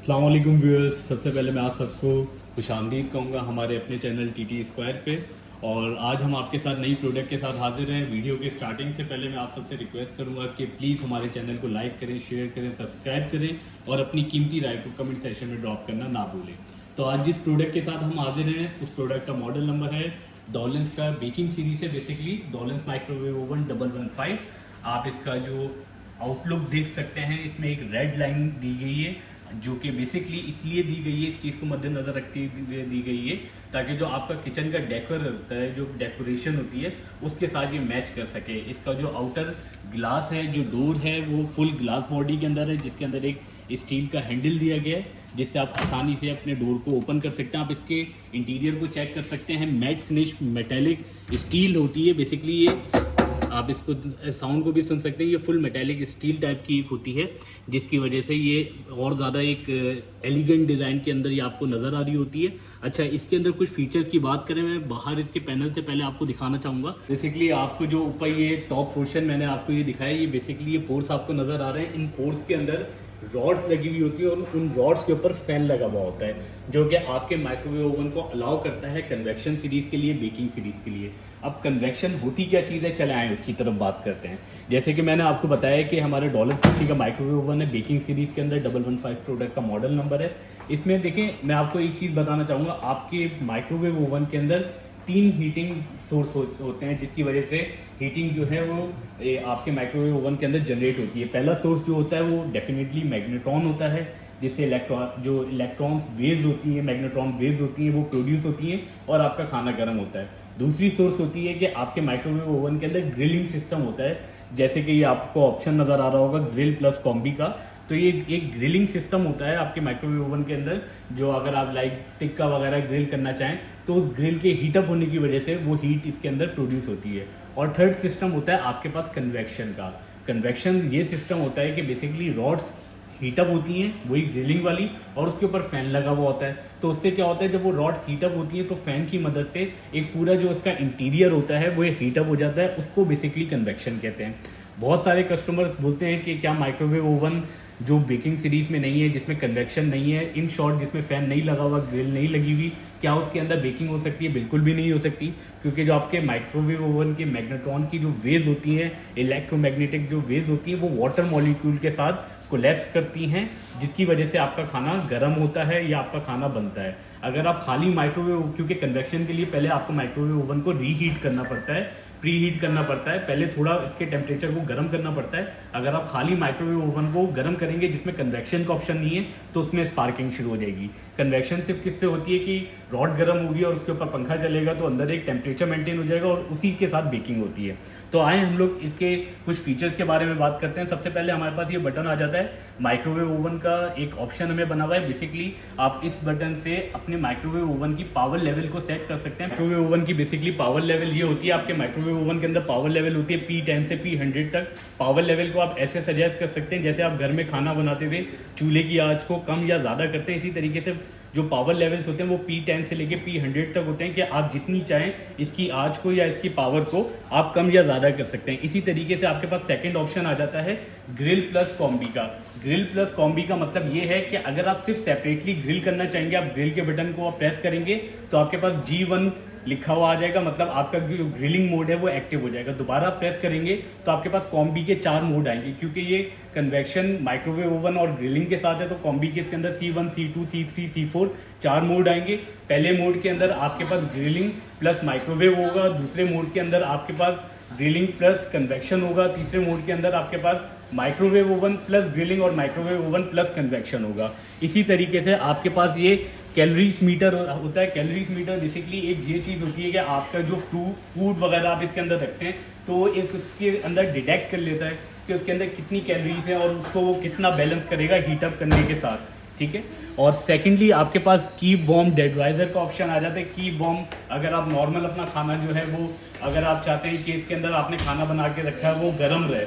अस्सलाम वालेकुम व्यूअर्स। सबसे पहले मैं आप सबको खुशामदीद कहूँगा हमारे अपने चैनल टीटी स्क्वायर पे। और आज हम आपके साथ नई प्रोडक्ट के साथ हाजिर हैं। वीडियो के स्टार्टिंग से पहले मैं आप सबसे रिक्वेस्ट करूँगा कि प्लीज़ हमारे चैनल को लाइक करें, शेयर करें, सब्सक्राइब करें और अपनी कीमती राय को कमेंट सेक्शन में ड्रॉप करना ना भूलें। तो आज जिस प्रोडक्ट के साथ हम हाजिर हैं उस प्रोडक्ट का मॉडल नंबर है डॉलेंस का बेकिंग सीरीज है, बेसिकली डॉलेंस माइक्रोवेव ओवन 115। आप इसका जो आउटलुक देख सकते हैं, इसमें एक रेड लाइन दी गई है जो कि बेसिकली इसलिए दी गई है, इस चीज़ को मद्देनजर रखते हुए दी गई है ताकि जो आपका किचन का डेकोर होता है, जो डेकोरेशन होती है, उसके साथ ये मैच कर सके। इसका जो आउटर ग्लास है, जो डोर है, वो फुल ग्लास बॉडी के अंदर है, जिसके अंदर एक स्टील का हैंडल दिया गया है जिससे आप आसानी से अपने डोर को ओपन कर सकते हैं। आप इसके इंटीरियर को चेक कर सकते हैं, मैट फिनिश मेटेलिक स्टील होती है बेसिकली ये। आप इसको साउंड को भी सुन सकते हैं, ये फुल मेटेलिक स्टील टाइप की होती है जिसकी वजह से ये और ज़्यादा एक एलिगेंट डिज़ाइन के अंदर ये आपको नज़र आ रही होती है। अच्छा, इसके अंदर कुछ फीचर्स की बात करें, मैं बाहर इसके पैनल से पहले आपको दिखाना चाहूँगा। बेसिकली आपको जो ऊपर ये टॉप पोर्शन मैंने आपको ये दिखाया, ये बेसिकली ये पोर्स आपको नज़र आ रहे हैं। इन पोर्स के अंदर रॉड्स लगी हुई होती है और उन रॉड्स के ऊपर फैन लगा हुआ होता है जो कि आपके माइक्रोवेव ओवन को अलाउ करता है कन्वेक्शन सीरीज के लिए, बेकिंग सीरीज के लिए। अब कन्वेक्शन होती क्या चीज़ है, चले आए उसकी तरफ बात करते हैं। जैसे कि मैंने आपको बताया कि हमारे डॉलेंस कंपनी का माइक्रोवेव ओवन है, बेकिंग सीरीज के अंदर 115 प्रोडक्ट का मॉडल नंबर है। इसमें देखें, मैं आपको एक चीज़ बताना चाहूँगा, आपके माइक्रोवेव ओवन के अंदर 3 हीटिंग सोर्स होते हैं जिसकी वजह से हीटिंग जो है वो आपके माइक्रोवेव ओवन के अंदर जनरेट होती है। पहला सोर्स जो होता है वो डेफिनेटली मैग्नेट्रॉन होता है, जिससे इलेक्ट्रॉन्स वेव्स होती हैं, मैग्नेट्रॉन वेव्स होती हैं, वो प्रोड्यूस होती हैं और आपका खाना गर्म होता है। दूसरी सोर्स होती है कि आपके माइक्रोवेव ओवन के अंदर ग्रिलिंग सिस्टम होता है, जैसे कि ये आपको ऑप्शन नज़र आ रहा होगा ग्रिल प्लस कॉम्बी का। तो ये एक ग्रिलिंग सिस्टम होता है आपके माइक्रोवेव ओवन के अंदर, जो अगर आप लाइक टिक्का वगैरह ग्रिल करना चाहें तो उस ग्रिल के हीटअप होने की वजह से वो हीट इसके अंदर प्रोड्यूस होती है। और थर्ड सिस्टम होता है आपके पास कन्वेक्शन का। कन्वेक्शन ये सिस्टम होता है कि बेसिकली रॉड्स हीटअप होती हैं, वही ग्रिलिंग वाली, और उसके ऊपर फैन लगा हुआ होता है। तो उससे क्या होता है, जब वो रॉड्स हीटअप होती हैं तो फैन की मदद से एक पूरा जो उसका इंटीरियर होता है वो हीटअप हो जाता है, उसको बेसिकली कन्वेक्शन कहते हैं। बहुत सारे कस्टमर्स बोलते हैं कि क्या माइक्रोवेव ओवन जो बेकिंग सीरीज में नहीं है, जिसमें कन्वेक्शन नहीं है, इन शॉर्ट जिसमें फ़ैन नहीं लगा हुआ, ग्रिल नहीं लगी हुई, क्या उसके अंदर बेकिंग हो सकती है? बिल्कुल भी नहीं हो सकती, क्योंकि जो आपके माइक्रोवेव ओवन के मैग्नेट्रॉन की जो वेव्स होती हैं, इलेक्ट्रोमैग्नेटिक जो वेव्स होती हैं, वो वाटर मॉलिक्यूल के साथ कोलैप्स करती हैं, जिसकी वजह से आपका खाना गर्म होता है या आपका खाना बनता है। अगर आप खाली माइक्रोवेव, क्योंकि कन्वेक्शन के लिए पहले आपको माइक्रोवेव ओवन को रीहीट करना पड़ता है, प्री हीट करना पड़ता है, पहले थोड़ा इसके टेम्परेचर को गर्म करना पड़ता है। अगर आप खाली माइक्रोवेव ओवन को गर्म करेंगे जिसमें कन्वेक्शन का ऑप्शन नहीं है तो उसमें स्पार्किंग शुरू हो जाएगी। कन्वेक्शन सिर्फ किससे होती है कि रॉड गर्म होगी और उसके ऊपर पंखा चलेगा तो अंदर एक टेम्परेचर मेंटेन हो जाएगा और उसी के साथ बेकिंग होती है। तो आए हम लोग इसके कुछ फीचर्स के बारे में बात करते हैं। सबसे पहले हमारे पास ये बटन आ जाता है, माइक्रोवेव ओवन का एक ऑप्शन हमें बना हुआ है। बेसिकली आप इस बटन से अपने माइक्रोवेव ओवन की पावर लेवल को सेट कर सकते हैं। माइक्रोवेव ओवन की बेसिकली पावर लेवल ये होती है, आपके माइक्रोवेव ओवन के अंदर पावर लेवल होती है P10 से P100 तक। पावर लेवल को आप ऐसे सजेस्ट कर सकते हैं जैसे आप घर में खाना बनाते हुए चूल्हे की आंच को कम या ज़्यादा करते हैं, इसी तरीके से जो पावर लेवल्स होते हैं वो P10 से लेके P100 तक होते हैं कि आप जितनी चाहें इसकी आंच को या इसकी पावर को आप कम या ज़्यादा कर सकते हैं। इसी तरीके से आपके पास सेकंड ऑप्शन आ जाता है ग्रिल प्लस कॉम्बी का। ग्रिल प्लस कॉम्बी का मतलब ये है कि अगर आप सिर्फ सेपरेटली ग्रिल करना चाहेंगे, आप ग्रिल के बटन को आप प्रेस करेंगे तो आपके पास G1 लिखा हुआ आ जाएगा, मतलब आपका जो ग्रिलिंग मोड है वो एक्टिव हो जाएगा। दोबारा प्रेस करेंगे तो आपके पास कॉम्बी के 4 मोड आएंगे, क्योंकि ये कन्वेक्शन माइक्रोवेव ओवन और ग्रिलिंग के साथ है तो कॉम्बी के इसके अंदर C1, C2, C3, C4 4 mode आएंगे। पहले मोड के अंदर आपके पास ग्रिलिंग प्लस माइक्रोवेव होगा, दूसरे मोड के अंदर आपके पास ग्रिलिंग प्लस कन्वेक्शन होगा, तीसरे मोड के अंदर आपके पास माइक्रोवेव ओवन प्लस ग्रिलिंग और माइक्रोवेव ओवन प्लस कन्वेक्शन होगा। इसी तरीके से आपके पास ये कैलोरीज मीटर होता है। कैलोरीज मीटर बेसिकली एक ये चीज़ होती है कि आपका जो फूड वगैरह आप इसके अंदर रखते हैं तो एक उसके अंदर डिटेक्ट कर लेता है कि उसके अंदर कितनी कैलोरीज है और उसको वो कितना बैलेंस करेगा हीटअप करने के साथ, ठीक है। और सेकेंडली आपके पास कीप वार्म डेडवाइजर का ऑप्शन आ जाता है। कीप वार्म, अगर आप नॉर्मल अपना खाना जो है वो अगर आप चाहते हैं कि इसके अंदर आपने खाना बना के रखा है वो गर्म रहे,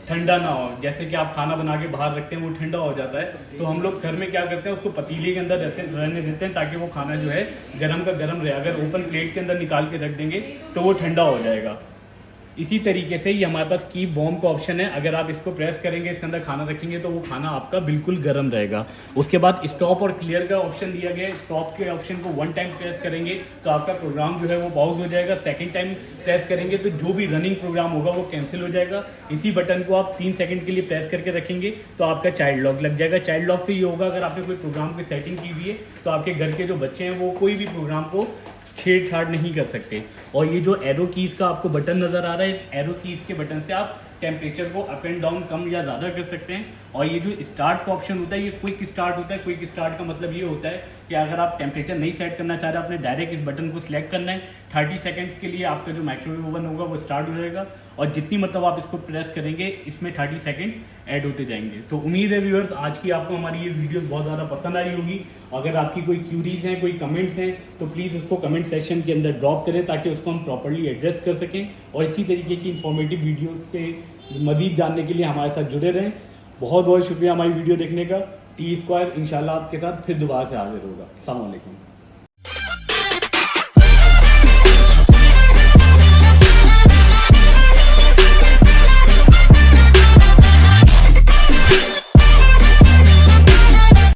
ठंडा ना हो, जैसे कि आप खाना बना के बाहर रखते हैं वो ठंडा हो जाता है, तो हम लोग घर में क्या करते हैं उसको पतीले के अंदर रहने देते हैं ताकि वो खाना जो है गर्म का गर्म रहे। अगर ओपन प्लेट के अंदर निकाल के रख देंगे तो वो ठंडा हो जाएगा। इसी तरीके से ये हमारे पास कीप वार्म का ऑप्शन है, अगर आप इसको प्रेस करेंगे, इसके अंदर खाना रखेंगे तो वो खाना आपका बिल्कुल गर्म रहेगा। उसके बाद स्टॉप और क्लियर का ऑप्शन दिया गया है। स्टॉप के ऑप्शन को 1 टाइम प्रेस करेंगे तो आपका प्रोग्राम जो है वो पॉज हो जाएगा। सेकंड टाइम प्रेस करेंगे तो जो भी रनिंग प्रोग्राम होगा वो कैंसिल हो जाएगा। इसी बटन को आप 3 सेकंड के लिए प्रेस करके रखेंगे तो आपका चाइल्ड लॉक लग जाएगा। चाइल्ड लॉक से ये होगा, अगर आपने कोई प्रोग्राम की सेटिंग की हुई है तो आपके घर के जो बच्चे हैं वो कोई भी प्रोग्राम को छेड़छाड़ नहीं कर सकते। और ये जो एरो कीज का आपको बटन नजर आ रहा है, एरो कीज के बटन से आप टेम्परेचर को अप एंड डाउन, कम या ज़्यादा कर सकते हैं। और ये जो स्टार्ट का ऑप्शन होता है, ये क्विक स्टार्ट होता है। क्विक स्टार्ट का मतलब ये होता है कि अगर आप टेम्परेचर नहीं सेट करना चाह रहे, आपने डायरेक्ट इस बटन को सिलेक्ट करना है, 30 सेकंड्स के लिए आपका जो माइक्रोवेव ओवन होगा वो स्टार्ट हो जाएगा। और जितनी मतलब आप इसको प्रेस करेंगे, इसमें 30 सेकंड्स ऐड होते जाएंगे। तो उम्मीद है व्यूअर्स, आज की आपको हमारी ये वीडियो बहुत ज़्यादा पसंद आई होगी। अगर आपकी कोई क्यूरीज हैं, कोई कमेंट्स हैं, तो प्लीज़ उसको कमेंट सेक्शन के अंदर ड्रॉप करें ताकि उसको हम प्रॉपरली एड्रेस कर सकें। और इसी तरीके की इंफॉर्मेटिव वीडियोज़ से मज़ीद जानने के लिए हमारे साथ जुड़े रहें। बहुत बहुत शुक्रिया हमारी वीडियो देखने का। टी स्क्वायर इंशाल्लाह आपके साथ फिर दोबारा से हाजिर होगा। अस्सलाम वालेकुम।